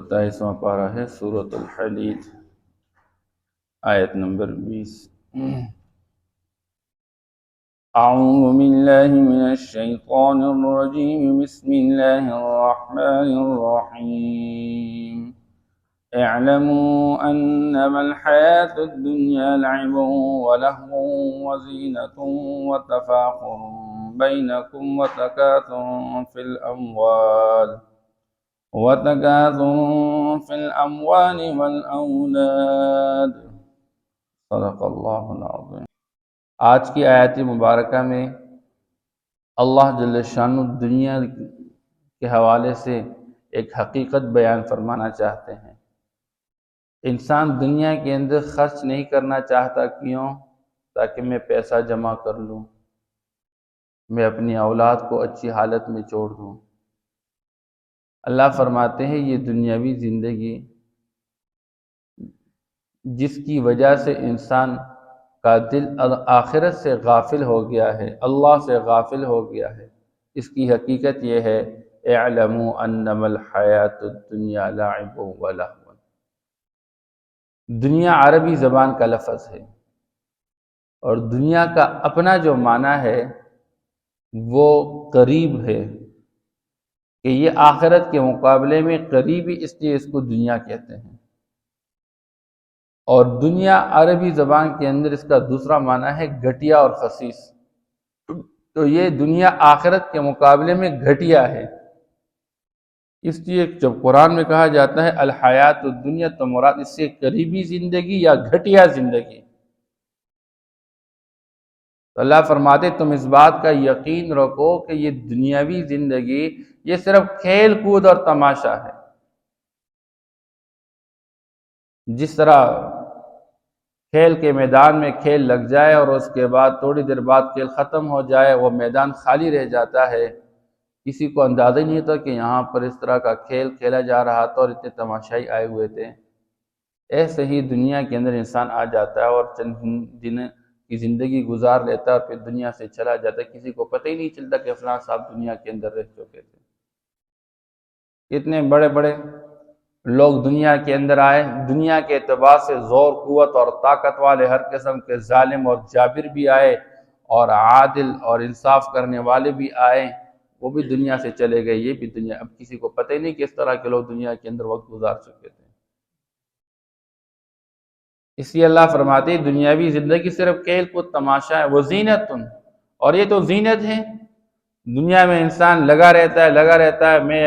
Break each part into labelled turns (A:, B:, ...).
A: 27واں پارہ ہے سورۃ الحدید، آیت نمبر 20۔ اعوذ باللہ من الشیطان الرجیم، بسم اللہ الرحمن الرحیم۔ اعلموا انما الحیاة الدنیا لعب ولہو وزینۃ وتفاخر بینکم وتکاثر فی الاموال والأولاد۔ صدق اللہ العظیم۔ آج کی آیت مبارکہ میں اللہ جل شانہ دنیا کے حوالے سے ایک حقیقت بیان فرمانا چاہتے ہیں۔ انسان دنیا کے اندر خرچ نہیں کرنا چاہتا، کیوں؟ تاکہ میں پیسہ جمع کر لوں، میں اپنی اولاد کو اچھی حالت میں چھوڑ دوں۔ اللہ فرماتے ہیں یہ دنیاوی زندگی جس کی وجہ سے انسان کا دل آخرت سے غافل ہو گیا ہے، اللہ سے غافل ہو گیا ہے، اس کی حقیقت یہ ہے اعلموا انما الحیاۃ الدنیا لعب ولہو۔ دنیا عربی زبان کا لفظ ہے، اور دنیا کا اپنا جو معنی ہے وہ قریب ہے، کہ یہ آخرت کے مقابلے میں قریبی، اس لیے اس کو دنیا کہتے ہیں۔ اور دنیا عربی زبان کے اندر اس کا دوسرا معنی ہے گھٹیا اور خسیس، تو یہ دنیا آخرت کے مقابلے میں گھٹیا ہے۔ اس لیے جب قرآن میں کہا جاتا ہے الحیات الدنیا، تو مراد اس سے قریبی زندگی یا گھٹیا زندگی۔ تو اللہ فرماتے تم اس بات کا یقین رکھو کہ یہ دنیاوی زندگی یہ صرف کھیل کود اور تماشا ہے۔ جس طرح کھیل کے میدان میں کھیل لگ جائے اور اس کے بعد تھوڑی دیر بعد کھیل ختم ہو جائے، وہ میدان خالی رہ جاتا ہے، کسی کو اندازہ ہی نہیں ہوتا کہ یہاں پر اس طرح کا کھیل کھیلا جا رہا تھا اور اتنے تماشائی آئے ہوئے تھے۔ ایسے ہی دنیا کے اندر انسان آ جاتا ہے اور چند دن کی زندگی گزار لیتا ہے اور پھر دنیا سے چلا جاتا ہے، کسی کو پتہ ہی نہیں چلتا کہ فلاں صاحب دنیا کے اندر رہ چکے تھے۔ اتنے بڑے بڑے لوگ دنیا کے اندر آئے، دنیا کے اعتبار سے زور قوت اور طاقت والے ہر قسم کے ظالم اور جابر بھی آئے، اور عادل اور انصاف کرنے والے بھی آئے، وہ بھی دنیا سے چلے گئے۔ یہ بھی دنیا، اب کسی کو پتہ ہی نہیں کس طرح کے لوگ دنیا کے اندر وقت گزار چکے تھے۔ اس لیے اللہ فرماتے ہیں دنیاوی زندگی صرف کھیل کود تماشا ہے، وہ زینت، اور یہ تو زینت ہے۔ دنیا میں انسان لگا رہتا ہے میں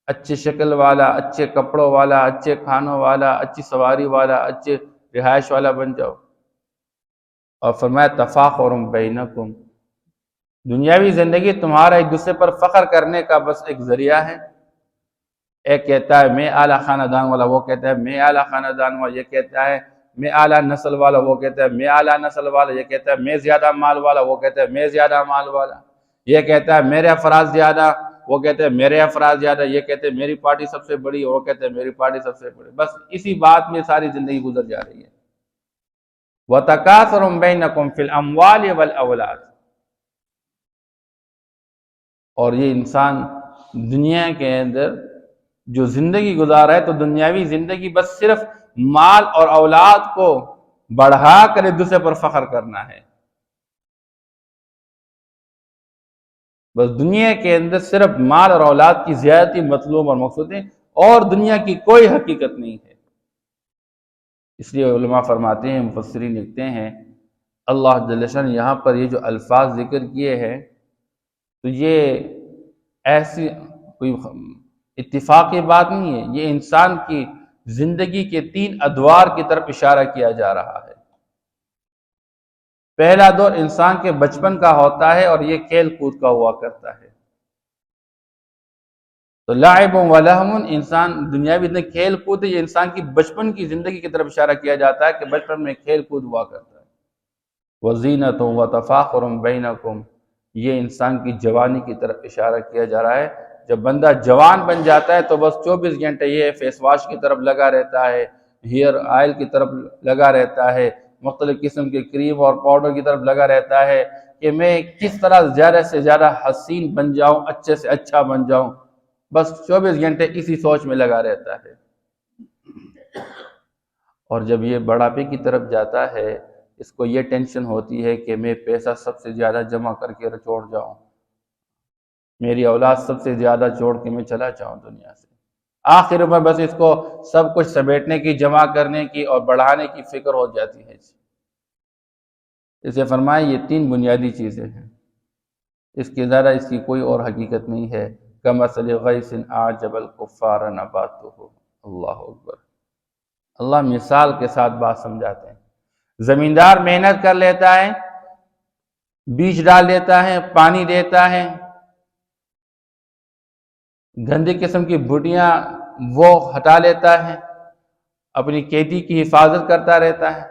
A: اچھی شکل والا، اچھے کپڑوں والا، اچھے کھانوں والا، اچھی سواری والا، اچھے رہائش والا بن جاؤ۔ اور فرمایا تفاخر بینکم، دنیاوی زندگی تمہارا ایک دوسرے پر فخر کرنے کا بس ایک ذریعہ ہے۔ ایک کہتا ہے میں اعلیٰ خاندان والا، وہ کہتا ہے میں اعلیٰ خاندان والا، یہ کہتا ہے میں اعلیٰ نسل والا، وہ کہتا ہے میں اعلیٰ نسل والا، یہ کہتا ہے میں زیادہ مال والا، وہ کہتا ہے میں زیادہ مال والا، یہ کہتا ہے میرے افراد زیادہ، وہ کہتے ہیں میرے افراد زیادہ، یہ کہتے ہیں میری پارٹی سب سے بڑی، وہ کہتے ہیں میری پارٹی سب سے بڑی۔ بس اسی بات میں ساری زندگی گزر جا رہی ہے۔ وَتَكَاثُرٌ بَيْنَكُمْ فِي الْأَمْوَالِ وَالْأَوْلَادِ، اور یہ انسان دنیا کے اندر جو زندگی گزارا ہے تو دنیاوی زندگی بس صرف مال اور اولاد کو بڑھا کر ایک دوسرے پر فخر کرنا ہے۔ بس دنیا کے اندر صرف مال اور اولاد کی زیادتی مطلوب اور مقصود ہے، اور دنیا کی کوئی حقیقت نہیں ہے۔ اس لیے علماء فرماتے ہیں، مفسرین لکھتے ہیں، اللہ جل شان یہاں پر یہ جو الفاظ ذکر کیے ہیں تو یہ ایسی کوئی اتفاقی بات نہیں ہے، یہ انسان کی زندگی کے 3 ادوار کی طرف اشارہ کیا جا رہا ہے۔ پہلا دور انسان کے بچپن کا ہوتا ہے اور یہ کھیل کود کا ہوا کرتا ہے۔ تو لعب و لہو، انسان دنیاوی کھیل کود، یہ انسان کی بچپن کی زندگی کی طرف اشارہ کیا جاتا ہے کہ بچپن میں کھیل کود ہوا کرتا ہے۔ وزینۃ و تفاخر بینکم، یہ انسان کی جوانی کی طرف اشارہ کیا جا رہا ہے۔ جب بندہ جوان بن جاتا ہے تو بس 24 گھنٹے یہ فیس واش کی طرف لگا رہتا ہے، ہیئر آئل کی طرف لگا رہتا ہے، مختلف قسم کے کریم اور پاؤڈر کی طرف لگا رہتا ہے کہ میں کس طرح زیادہ سے زیادہ حسین بن جاؤں، اچھے سے اچھا بن جاؤں۔ بس 24 گھنٹے اسی سوچ میں لگا رہتا ہے۔ اور جب یہ بڑھاپے کی طرف جاتا ہے، اس کو یہ ٹینشن ہوتی ہے کہ میں پیسہ سب سے زیادہ جمع کر کے چھوڑ جاؤں، میری اولاد سب سے زیادہ چھوڑ کے میں چلا جاؤں دنیا سے۔ آخر میں بس اس کو سب کچھ سمیٹنے کی، جمع کرنے کی اور بڑھانے کی فکر ہو جاتی ہے۔ اسے فرمائے یہ 3 بنیادی چیزیں ہیں، اس کے ذرا اس کی کوئی اور حقیقت نہیں ہے۔ کمثل غیث اعجب الکفار نباتہ، اللہ اکبر۔ اللہ مثال کے ساتھ بات سمجھاتے ہیں۔ زمیندار محنت کر لیتا ہے، بیج ڈال دیتا ہے، پانی دیتا ہے، گندی قسم کی بھٹیاں وہ ہٹا لیتا ہے، اپنی کھیتی کی حفاظت کرتا رہتا ہے،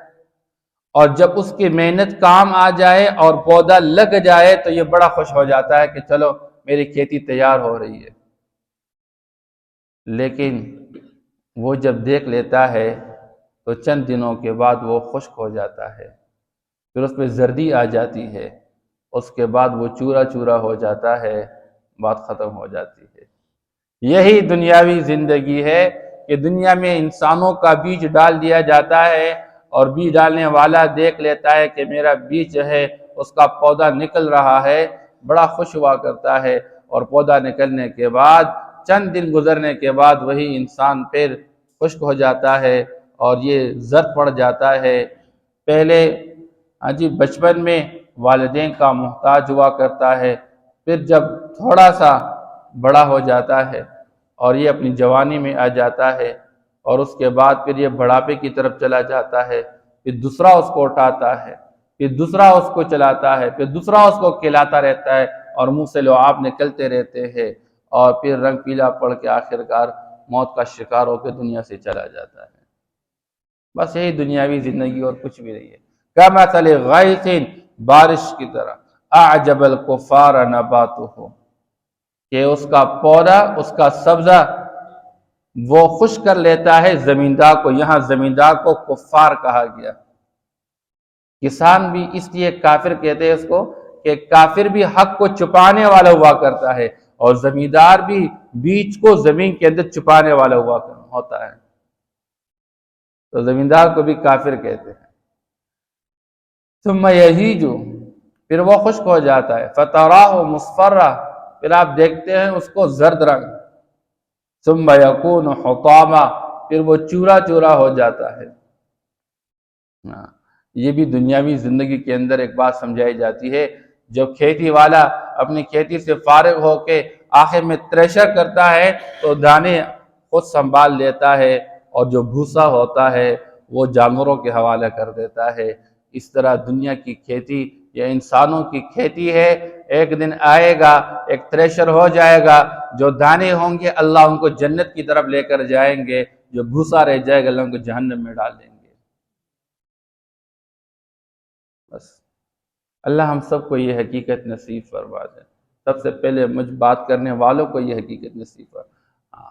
A: اور جب اس کی محنت کام آ جائے اور پودا لگ جائے تو یہ بڑا خوش ہو جاتا ہے کہ چلو میری کھیتی تیار ہو رہی ہے۔ لیکن وہ جب دیکھ لیتا ہے تو چند دنوں کے بعد وہ خشک ہو جاتا ہے، پھر اس پہ زردی آ جاتی ہے، اس کے بعد وہ چورا چورا ہو جاتا ہے، بات ختم ہو جاتی ہے۔ یہی دنیاوی زندگی ہے کہ دنیا میں انسانوں کا بیج ڈال دیا جاتا ہے، اور بیج ڈالنے والا دیکھ لیتا ہے کہ میرا بیج ہے اس کا پودا نکل رہا ہے، بڑا خوش ہوا کرتا ہے، اور پودا نکلنے کے بعد چند دن گزرنے کے بعد وہی انسان پھر خشک ہو جاتا ہے اور یہ زرد پڑ جاتا ہے۔ پہلے بچپن میں والدین کا محتاج ہوا کرتا ہے، پھر جب تھوڑا سا بڑا ہو جاتا ہے اور یہ اپنی جوانی میں آ جاتا ہے، اور اس کے بعد پھر یہ بڑھاپے کی طرف چلا جاتا ہے، پھر دوسرا اس کو اٹھاتا ہے، پھر دوسرا اس کو چلاتا ہے، پھر دوسرا اس کو کھلاتا رہتا ہے، اور منہ سے لعاب نکلتے رہتے ہیں، اور پھر رنگ پیلا پڑ کے آخرکار موت کا شکار ہو کے دنیا سے چلا جاتا ہے۔ بس یہی دنیاوی زندگی اور کچھ بھی نہیں ہے۔ کمثل غیث، بارش کی طرح، اعجب الکفار نباتہ، کہ اس کا پودا، اس کا سبزہ وہ خوش کر لیتا ہے زمیندار کو۔ یہاں زمیندار کو کفار کہا گیا۔ کسان بھی اس لیے کافر کہتے ہیں اس کو کہ کافر بھی حق کو چھپانے والا ہوا کرتا ہے، اور زمیندار بھی بیج کو زمین کے اندر چھپانے والا ہوتا ہے، تو زمیندار کو بھی کافر کہتے ہیں۔ ثم یہیج، پھر وہ خشک ہو جاتا ہے، فتراہ مصفرہ، پھر آپ دیکھتے ہیں اس کو زرد رنگ، ثم یکون حطاما، پھر وہ چورا چورا ہو جاتا ہے۔ یہ بھی دنیاوی زندگی کے اندر ایک بات سمجھائی جاتی ہے۔ جب کھیتی والا اپنی کھیتی سے فارغ ہو کے آخر میں تریشر کرتا ہے تو دانے خود سنبھال لیتا ہے، اور جو بھوسا ہوتا ہے وہ جانوروں کے حوالے کر دیتا ہے۔ اس طرح دنیا کی کھیتی یا انسانوں کی کھیتی ہے، ایک دن آئے گا، ایک تریشر ہو جائے گا، جو دانے ہوں گے اللہ ان کو جنت کی طرف لے کر جائیں گے، جو بھوسا رہ جائے گا اللہ ان کو جہنم میں ڈال دیں گے۔ بس اللہ ہم سب کو یہ حقیقت نصیب فرما دے۔ سب سے پہلے مجھ بات کرنے والوں کو یہ حقیقت نصیب فرما۔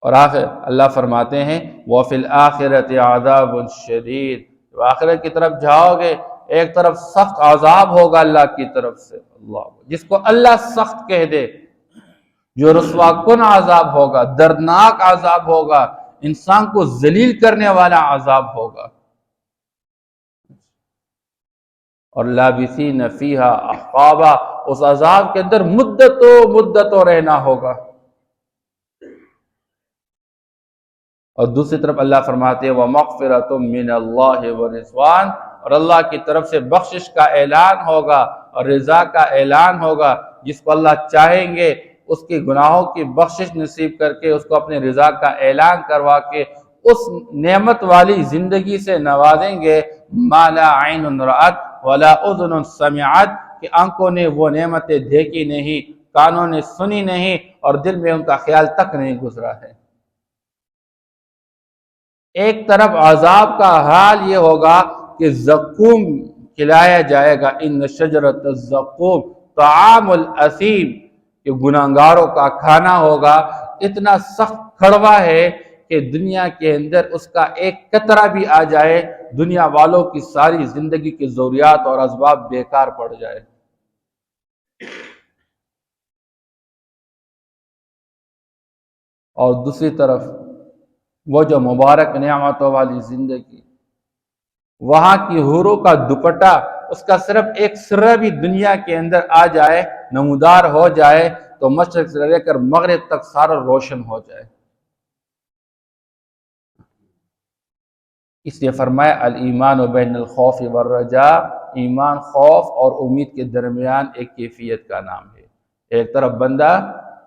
A: اور آخر اللہ فرماتے ہیں وَفِي الْآخِرَةِ عَذَابٌ شَدِيدٌ، تو آخرت کی طرف جاؤ گے، ایک طرف سخت عذاب ہوگا اللہ کی طرف سے، اللہ جس کو اللہ سخت کہہ دے، جو رسوا کن عذاب ہوگا، دردناک عذاب ہوگا، انسان کو ذلیل کرنے والا عذاب ہوگا، اور لابثین فیہا احقابا، اس عذاب کے اندر مدتوں رہنا ہوگا۔ اور دوسری طرف اللہ فرماتے ہیں وَمَغْفِرَةٌ مِّنَ اللَّهِ وَرِضْوَانٌ، اور اللہ کی طرف سے بخشش کا اعلان ہوگا اور رضا کا اعلان ہوگا۔ جس کو اللہ چاہیں گے اس کے گناہوں کی بخشش نصیب کر کے اس کو اپنے رضا کا اعلان کروا کے اس نعمت والی زندگی سے نوازیں گے، مَا لَا عَيْنٌ رَأَتْ وَلَا أُذُنٌ سَمِعَتْ، کہ آنکھوں نے وہ نعمتیں دیکھی نہیں، کانوں نے سنی نہیں، اور دل میں ان کا خیال تک نہیں گزرا ہے۔ ایک طرف عذاب کا حال یہ ہوگا کہ زقوم کھلایا جائے گا، ان شجرۃ الزقوم طعام الاثیم، کہ گناہگاروں کا کھانا ہوگا، اتنا سخت کڑوا ہے کہ دنیا کے اندر اس کا ایک قطرہ بھی آ جائے دنیا والوں کی ساری زندگی کی ضروریات اور اسباب بیکار پڑ جائے۔ اور دوسری طرف وہ جو مبارک نعمتوں والی زندگی، وہاں کی حوروں کا دوپٹہ، اس کا صرف ایک سرہ بھی دنیا کے اندر آ جائے، نمودار ہو جائے، تو مشرق سے لے کر مغرب تک سارا روشن ہو جائے۔ اس لیے فرمایا الایمان بین الخوف والرجاء، ایمان خوف اور امید کے درمیان ایک کیفیت کا نام ہے۔ ایک طرف بندہ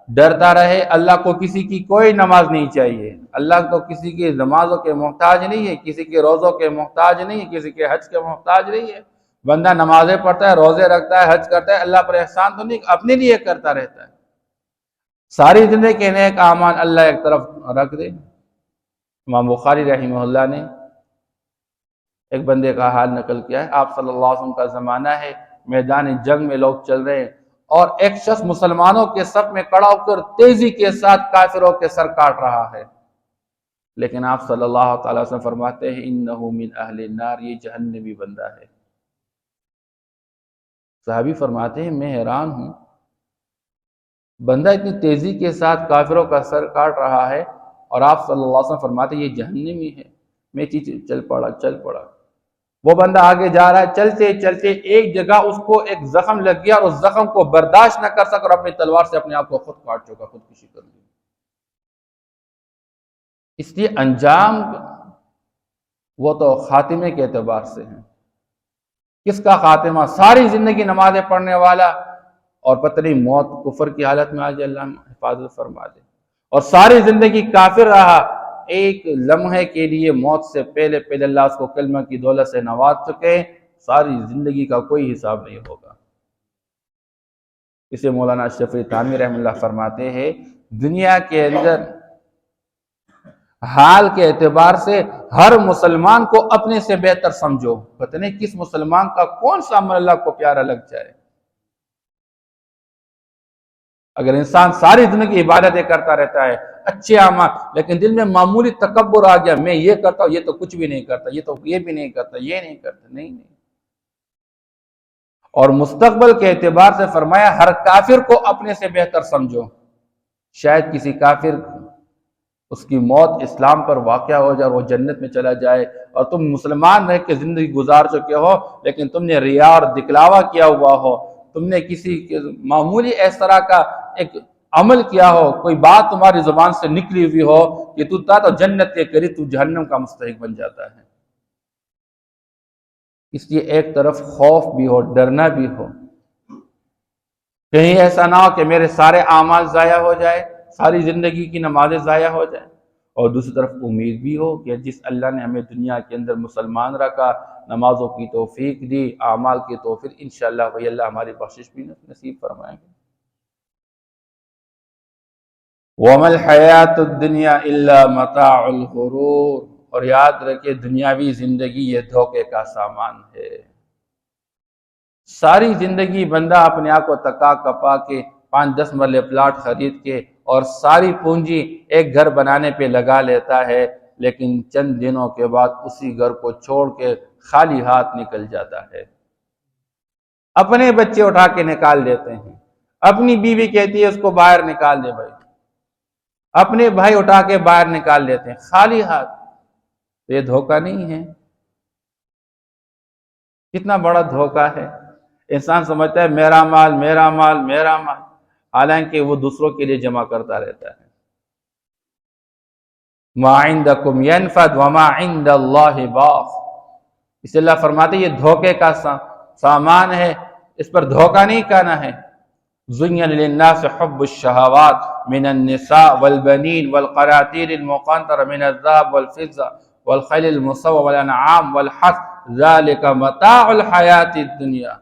A: ڈرتا رہے، اللہ کو کسی کی کوئی نماز نہیں چاہیے، اللہ تو کسی کی نمازوں کے محتاج نہیں ہے، کسی کے روزوں کے محتاج نہیں ہے، کسی کے حج کے محتاج نہیں ہے۔ بندہ نمازیں پڑھتا ہے، روزے رکھتا ہے، حج کرتا ہے، اللہ پر احسان تو نہیں، اپنے لیے کرتا رہتا ہے۔ ساری زندگی کے نیک اعمال اللہ ایک طرف رکھ دے۔ امام بخاری رحمہ اللہ نے ایک بندے کا حال نقل کیا ہے، آپ صلی اللہ علیہ وسلم کا زمانہ ہے، میدان جنگ میں لوگ چل رہے ہیں، اور ایک شخص مسلمانوں کے صف میں کھڑا ہو کر تیزی کے ساتھ کافروں کے سر کاٹ رہا ہے، لیکن آپ صلی اللہ تعالی وسلم فرماتے ہیں انہ من اہل النار، یہ جہنمی بندہ ہے۔ صحابی فرماتے ہیں میں حیران ہوں، بندہ اتنی تیزی کے ساتھ کافروں کا سر کاٹ رہا ہے اور آپ صلی اللہ علیہ وسلم فرماتے ہیں یہ جہنمی ہے۔ میں چل پڑا۔ وہ بندہ آگے جا رہا ہے، چلتے چلتے ایک جگہ اس کو ایک زخم لگ گیا، اور اس زخم کو برداشت نہ کر سکا اور اپنی تلوار سے اپنے آپ کو خود کاٹ چکا، خودکشی کر لی۔ اس لیے انجام وہ تو خاتمے کے اعتبار سے ہیں۔ کس کا خاتمہ؟ ساری زندگی نمازیں پڑھنے والا اور پتہ نہیں موت کفر کی حالت میں آ جائے، اللہ حفاظت فرما دے، اور ساری زندگی کافر رہا، ایک لمحے کے لیے موت سے پہلے اللہ اس کو کلمہ کی دولت سے نواز چکے، ساری زندگی کا کوئی حساب نہیں ہوگا۔ اسے مولانا اشرف علی تھانوی رحمہ اللہ فرماتے ہیں دنیا کے اندر حال کے اعتبار سے ہر مسلمان کو اپنے سے بہتر سمجھو، پتہ نہیں کس مسلمان کا کون سا عمل اللہ کو پیارا لگ جائے۔ اگر انسان ساری زندگی عبادتیں کرتا رہتا ہے، اچھے اعمال، لیکن دل میں معمولی تکبر آ گیا، میں یہ کرتا ہوں، یہ تو کچھ بھی نہیں کرتا، یہ تو یہ بھی نہیں کرتا، یہ نہیں کرتا، نہیں۔ اور مستقبل کے اعتبار سے فرمایا ہر کافر کو اپنے سے بہتر سمجھو، شاید کسی کافر اس کی موت اسلام پر واقع ہو جائے اور وہ جنت میں چلا جائے، اور تم مسلمان رہ کے زندگی گزار چکے ہو، لیکن تم نے ریا اور دکھلاوا کیا ہوا ہو، تم نے کسی معمولی اس طرح کا ایک عمل کیا ہو، کوئی بات تمہاری زبان سے نکلی ہوئی ہو کہ تو جنت کے قریب، تو جہنم کا مستحق بن جاتا ہے۔ اس لیے ایک طرف خوف بھی ہو، ڈرنا بھی ہو، کہیں ایسا نہ ہو کہ میرے سارے اعمال ضائع ہو جائے، ساری زندگی کی نمازیں ضائع ہو جائیں، اور دوسری طرف امید بھی ہو کہ جس اللہ نے ہمیں دنیا کے اندر مسلمان رکھا، نمازوں کی توفیق دی، اعمال کی توفیق، انشاءاللہ وہی اللہ ہماری بخشش بھی نصیب فرمائیں گے۔ وَمَا الْحَيَاةُ الدُّنْيَا إِلَّا مَتَاعُ الْغُرُورِ، اور یاد رکھے دنیاوی زندگی یہ دھوکے کا سامان ہے۔ ساری زندگی بندہ اپنے آپ کو تکا کپا کے 5-10 مرلے پلاٹ خرید کے اور ساری پونجی ایک گھر بنانے پہ لگا لیتا ہے، لیکن چند دنوں کے بعد اسی گھر کو چھوڑ کے خالی ہاتھ نکل جاتا ہے۔ اپنے بچے اٹھا کے نکال دیتے ہیں، اپنی بیوی کہتی ہے اس کو باہر نکال دے بھائی، اپنے بھائی اٹھا کے باہر نکال دیتے ہیں خالی ہاتھ۔ یہ دھوکہ نہیں ہے؟ کتنا بڑا دھوکہ ہے۔ انسان سمجھتا ہے میرا مال میرا مال میرا مال، حالانکہ وہ دوسروں کے لیے جمع کرتا رہتا ہے۔ ما عندکم ینفد وما عند اللہ باق، اس اللہ فرماتے یہ دھوکے کا سامان ہے، اس پر دھوکہ نہیں کرنا ہے۔ زین للناس حب الشہوات من النساء والبنین والقناطیر المقنطرہ من الذهب والفضہ والخیل المسومہ والانعام والحرث ذالک متاع الحیات الدنیا۔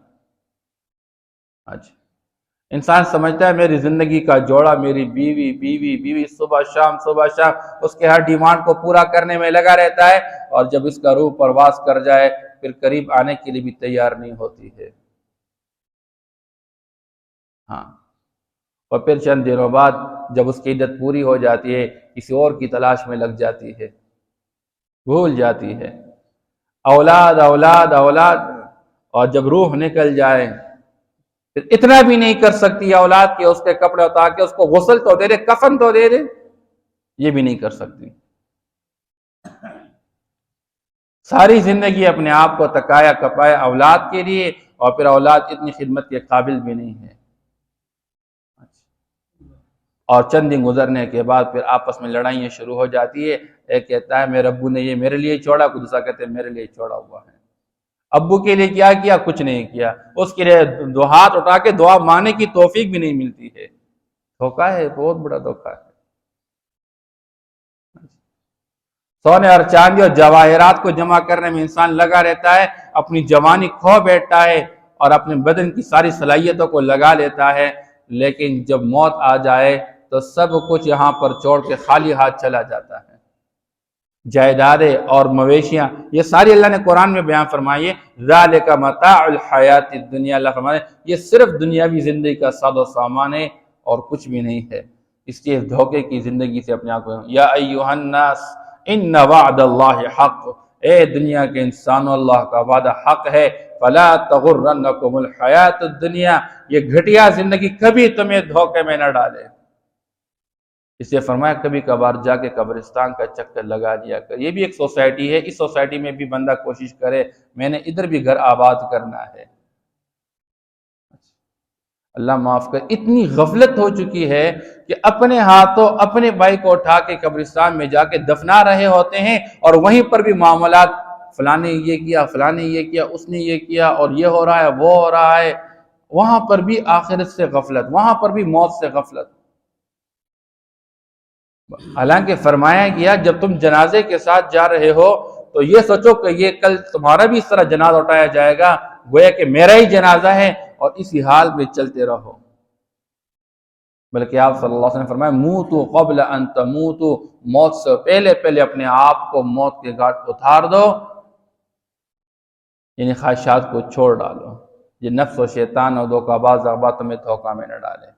A: انسان سمجھتا ہے میری زندگی کا جوڑا میری بیوی بیوی بیوی، صبح شام اس کے ہر ڈیمانڈ کو پورا کرنے میں لگا رہتا ہے، اور جب اس کا روح پرواز کر جائے پھر قریب آنے کے لیے بھی تیار نہیں ہوتی ہے۔ ہاں، اور پھر چند دنوں بعد جب اس کی عدت پوری ہو جاتی ہے کسی اور کی تلاش میں لگ جاتی ہے، بھول جاتی ہے اولاد اولاد اولاد، اور جب روح نکل جائے پھر اتنا بھی نہیں کر سکتی اولاد کے اس کے کپڑے اتار کے اس کو غسل تو دے دے، کفن تو دے دے۔ یہ بھی نہیں کر سکتی۔ ساری زندگی اپنے آپ کو تکایا کپایا اولاد کے لیے، اور پھر اولاد اتنی خدمت کے قابل بھی نہیں ہے، اور چند دن گزرنے کے بعد پھر آپس میں لڑائیاں شروع ہو جاتی ہے۔ ایک کہتا ہے میرے ابو نے یہ میرے لیے چھوڑا، دوسرا کہتے ہیں میرے لیے چھوڑا ہوا ہے۔ ابو کے لیے کیا کیا؟ کچھ نہیں کیا، اس کے لیے دو ہاتھ اٹھا کے دعا مانگنے کی توفیق بھی نہیں ملتی ہے۔ دھوکہ ہے، بہت بڑا دھوکہ ہے۔ سونے اور چاندی اور جواہرات کو جمع کرنے میں انسان لگا رہتا ہے، اپنی جوانی کھو بیٹھتا ہے اور اپنے بدن کی ساری صلاحیتوں کو لگا لیتا ہے، لیکن جب موت آ جائے تو سب کچھ یہاں پر چھوڑ کے خالی ہاتھ چلا جاتا ہے۔ جائیدادیں اور مویشیاں، یہ ساری اللہ نے قرآن میں بیان فرمائی ہے، ذالک متاع الحیات الدنیا، اللہ فرماتے ہیں یہ صرف دنیاوی زندگی کا ساز و سامان ہے اور کچھ بھی نہیں ہے۔ اس لیے دھوکے کی زندگی سے اپنے آپ کو، یا ایھا الناس ان وعد اللہ حق، اے دنیا کے انسانوں، اللہ کا وعدہ حق ہے، فلا تغرنکم الحیات الدنیا، یہ گھٹیا زندگی کبھی تمہیں دھوکے میں نہ ڈالے۔ اس لیے فرمایا کبھی کبھار جا کے قبرستان کا چکر لگا دیا کر۔ یہ بھی ایک سوسائٹی ہے، اس سوسائٹی میں بھی بندہ کوشش کرے میں نے ادھر بھی گھر آباد کرنا ہے۔ اللہ معاف کر، اتنی غفلت ہو چکی ہے کہ اپنے ہاتھوں اپنے بھائی کو اٹھا کے قبرستان میں جا کے دفنا رہے ہوتے ہیں، اور وہیں پر بھی معاملات، فلاں نے یہ کیا، فلاں نے یہ کیا، اس نے یہ کیا، اور یہ ہو رہا ہے، وہ ہو رہا ہے۔ وہاں پر بھی آخرت سے غفلت، وہاں پر بھی موت سے غفلت۔ حالانکہ فرمایا گیا جب تم جنازے کے ساتھ جا رہے ہو تو یہ سوچو کہ یہ کل تمہارا بھی اس طرح جنازہ اٹھایا جائے گا، گویا کہ میرا ہی جنازہ ہے، اور اسی حال میں چلتے رہو۔ بلکہ آپ صلی اللہ علیہ وسلم فرمایا موتوا قبل ان تموتوا، موت سے پہلے پہلے اپنے آپ کو موت کے گھاٹ اتار دو، یعنی خواہشات کو چھوڑ ڈالو۔ یہ نفس و شیطان اور دھوکہ باز اغبا تمہیں دھوکہ میں نہ ڈالے۔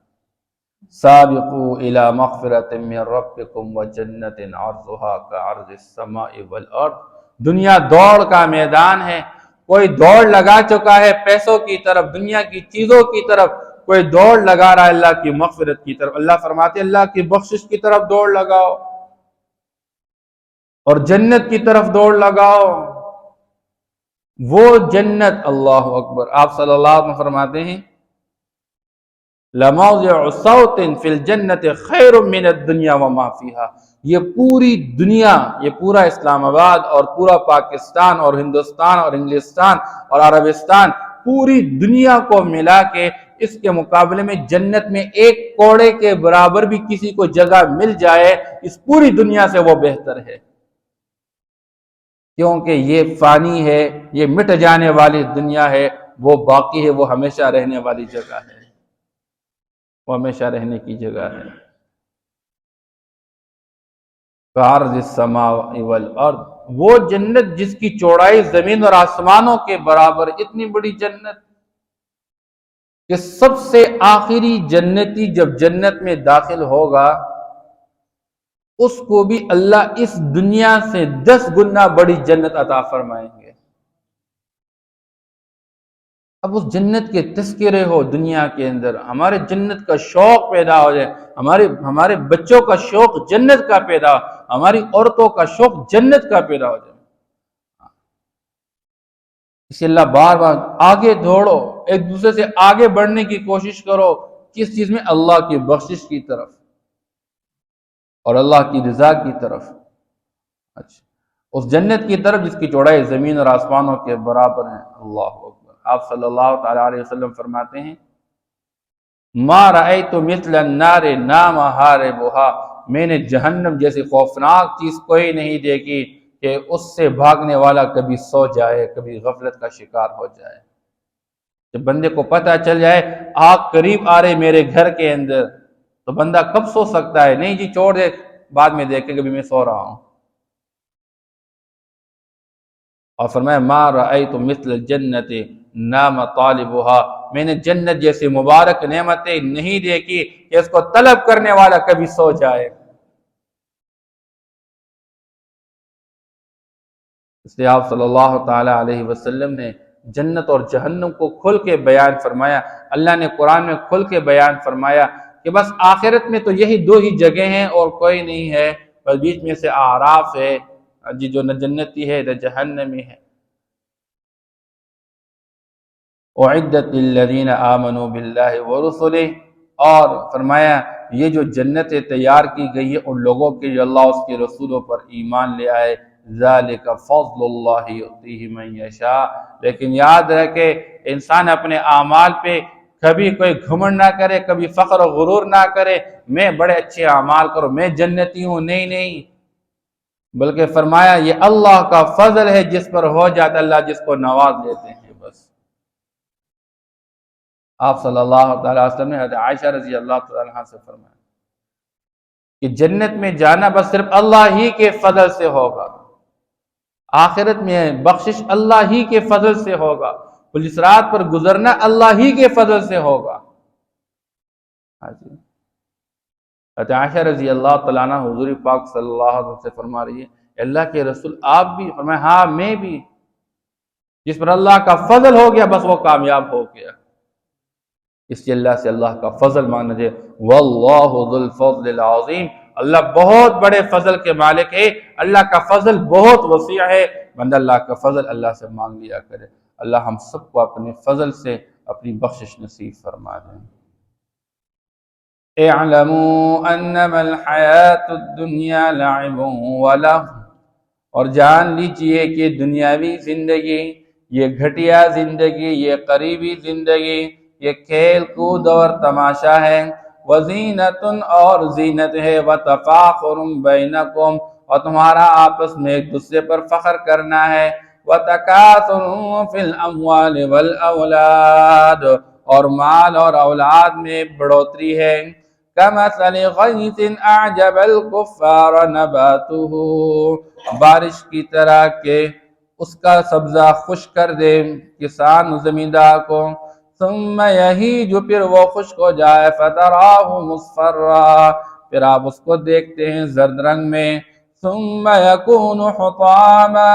A: سابقوا الى مغفرۃ من ربکم وجنۃ عرضها كعرض السماء والارض، دنیا دوڑ کا میدان ہے، کوئی دوڑ لگا چکا ہے پیسوں کی طرف، دنیا کی چیزوں کی طرف، کوئی دوڑ لگا رہا ہے اللہ کی مغفرت کی طرف۔ اللہ فرماتے ہیں اللہ کی بخشش کی طرف دوڑ لگاؤ اور جنت کی طرف دوڑ لگاؤ۔ وہ جنت، اللہ اکبر، آپ صلی اللہ علیہ وسلم فرماتے ہیں لموضع صوت فی الجنت خیر من الدنیا وما فیہا، یہ پوری دنیا، یہ پورا اسلام آباد اور پورا پاکستان اور ہندوستان اور انگلستان اور عربستان، پوری دنیا کو ملا کے اس کے مقابلے میں جنت میں ایک کوڑے کے برابر بھی کسی کو جگہ مل جائے، اس پوری دنیا سے وہ بہتر ہے، کیونکہ یہ فانی ہے، یہ مٹ جانے والی دنیا ہے، وہ باقی ہے، وہ ہمیشہ رہنے والی جگہ ہے، وہ ہمیشہ رہنے کی جگہ ہے۔ کعرض السماء والارض، وہ جنت جس کی چوڑائی زمین اور آسمانوں کے برابر، اتنی بڑی جنت کہ سب سے آخری جنتی جب جنت میں داخل ہوگا اس کو بھی اللہ اس دنیا سے 10 گنا بڑی جنت عطا فرمائیں گے۔ اب اس جنت کے تذکرے ہو دنیا کے اندر، ہمارے جنت کا شوق پیدا ہو جائے، ہمارے بچوں کا شوق جنت کا پیدا ہو، ہماری عورتوں کا شوق جنت کا پیدا ہو جائے۔ اس لیے اللہ بار بار آگے دوڑو، ایک دوسرے سے آگے بڑھنے کی کوشش کرو، کس چیز میں؟ اللہ کی بخشش کی طرف اور اللہ کی رضا کی طرف، اچھا اس جنت کی طرف جس کی چوڑائی زمین اور آسمانوں کے برابر ہے۔ اللہ اکبر، آپ صلی اللہ تعالی علیہ وسلم فرماتے ہیں ما رأیت مثل النار نام حاربها، میں نے جہنم جیسی خوفناک چیز کوئی نہیں دیکھی کہ اس سے بھاگنے والا کبھی سو جائے، کبھی غفلت کا شکار ہو جائے۔ جب بندے کو پتہ چل جائے آگ قریب آ رہے میرے گھر کے اندر، تو بندہ کب سو سکتا ہے؟ نہیں جی چھوڑ دے، بعد میں دیکھیں کبھی میں سو رہا ہوں۔ اور فرمایا ما رأیت مثل الجنت نام طالبها، میں نے جنت جیسی مبارک نعمتیں نہیں دیکھی کہ اس کو طلب کرنے والا کبھی سو جائے۔ اس لیے آپ صلی اللہ تعالی علیہ وسلم نے جنت اور جہنم کو کھل کے بیان فرمایا۔ اللہ نے قرآن میں کھل کے بیان فرمایا کہ بس آخرت میں تو یہی 2 ہی جگہ ہیں اور کوئی نہیں ہے، بس بیچ میں سے اعراف ہے جی جو نہ جنتی ہے نہ جہنمی ہے. اعدت للذین آمنوا باللہ ورسلہ، اور فرمایا یہ جو جنتیں تیار کی گئی ہے ان لوگوں کے جو اللہ اس کے رسولوں پر ایمان لے آئے. ذالک فضل اللہ یؤتیہ من یشاء، لیکن یاد رکھے انسان اپنے اعمال پہ کبھی کوئی گھمنڈ نہ کرے، کبھی فخر و غرور نہ کرے میں بڑے اچھے اعمال کروں، میں جنتی ہوں. نہیں، بلکہ فرمایا یہ اللہ کا فضل ہے، جس پر ہو جاتا اللہ جس کو نواز لیتے ہیں. بس آپ صلی اللہ تعالی وسلم نے حضرت عائشہ رضی اللہ تعالی عنہ سے فرمایا کہ جنت میں جانا بس صرف اللہ ہی کے فضل سے ہوگا، آخرت میں بخشش اللہ ہی کے فضل سے ہوگا، پل صراط پر گزرنا اللہ ہی کے فضل سے ہوگا. حضرت عائشہ رضی اللہ تعالیٰ عنہ حضور پاک صلی اللہ علیہ وسلم سے فرما رہی ہے اللہ کے رسول آپ بھی؟ فرمایا ہاں میں بھی. جس پر اللہ کا فضل ہو گیا بس وہ کامیاب ہو گیا. اس لیے اللہ سے اللہ کا فضل مانگنا چاہیے. واللہ ذو الفضل العظیم، اللہ بہت بڑے فضل کے مالک ہے، اللہ کا فضل بہت وسیع ہے. بندہ اللہ کا فضل اللہ سے مانگ لیا کرے. اللہ ہم سب کو اپنے فضل سے اپنی بخشش نصیب فرما دیں. اعلموا انما الحیات الدنیا لعب ولہو، اور جان لیجئے کہ دنیاوی زندگی، یہ گھٹیا زندگی، یہ قریبی زندگی، یہ کھیل کود اور تماشا ہے. وزینت، اور زینت ہے. وتفاخر بینکم، اور تمہارا آپس میں ایک دوسرے پر فخر کرنا ہے. وتکاثر فی الاموال والاولاد، اور مال اور اولاد میں بڑھوتری ہے. کمثل غیث اعجب الکفار نباتہ، بارش کی طرح کہ اس کا سبزہ خشک کر دے کسان زمیندار کو. ثم یہیج، پھر وہ خشک ہو جائے. فتراہ مصفرا، پھر آپ اس کو دیکھتے ہیں زرد رنگ میں. ثم یکون حطاما،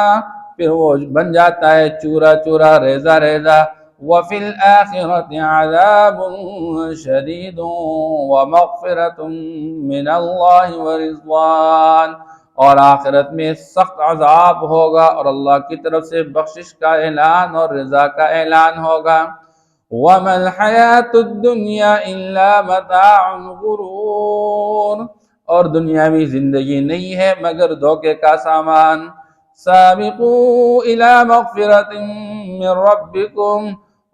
A: پھر وہ بن جاتا ہے چورا چورا، ریزہ ریزہ. وفی الآخرۃ عذاب شدید ومغفرۃ من اللہ ورضوان، اور آخرت میں سخت عذاب ہوگا اور اللہ کی طرف سے بخشش کا اعلان اور رضا کا اعلان ہوگا. وَمَا الْحَيَاةُ الدُّنْيَا إِلَّا مَتَاعُ الْغُرُورِ، اور دنیاوی زندگی نہیں ہے مگر دھوکے کا سامان. سابقوا إِلَى مَغْفِرَةٍ مِّن رَّبِّكُمْ،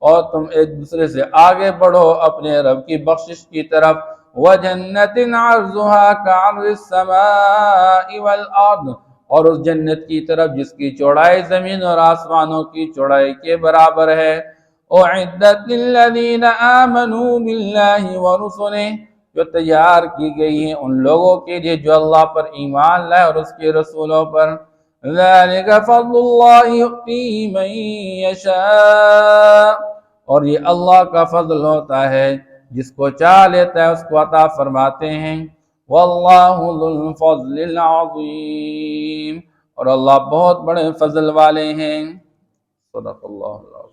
A: اور تم ایک دوسرے سے آگے بڑھو اپنے رب کی بخشش کی طرف. وَجَنَّةٍ عَرْضُهَا كَعَرْضِ السَّمَاءِ وَالْأَرْضِ، اور اس جنت کی طرف جس کی چوڑائی زمین اور آسمانوں کی چوڑائی کے برابر ہے. اعدت للذین آمنوا باللہ ورسلہ، جو تیار کی گئی ہیں ان لوگوں کے لیے جو اللہ پر ایمان لائے اور اس کے رسولوں پر. ذالک فضل اللہ یؤتیہ من یشاء، اور یہ اللہ کا فضل ہوتا ہے جس کو چاہ لیتا ہے اس کو عطا فرماتے ہیں. واللہ ذو الفضل العظیم، اور اللہ بہت بڑے فضل والے ہیں. صدق اللہ العظیم.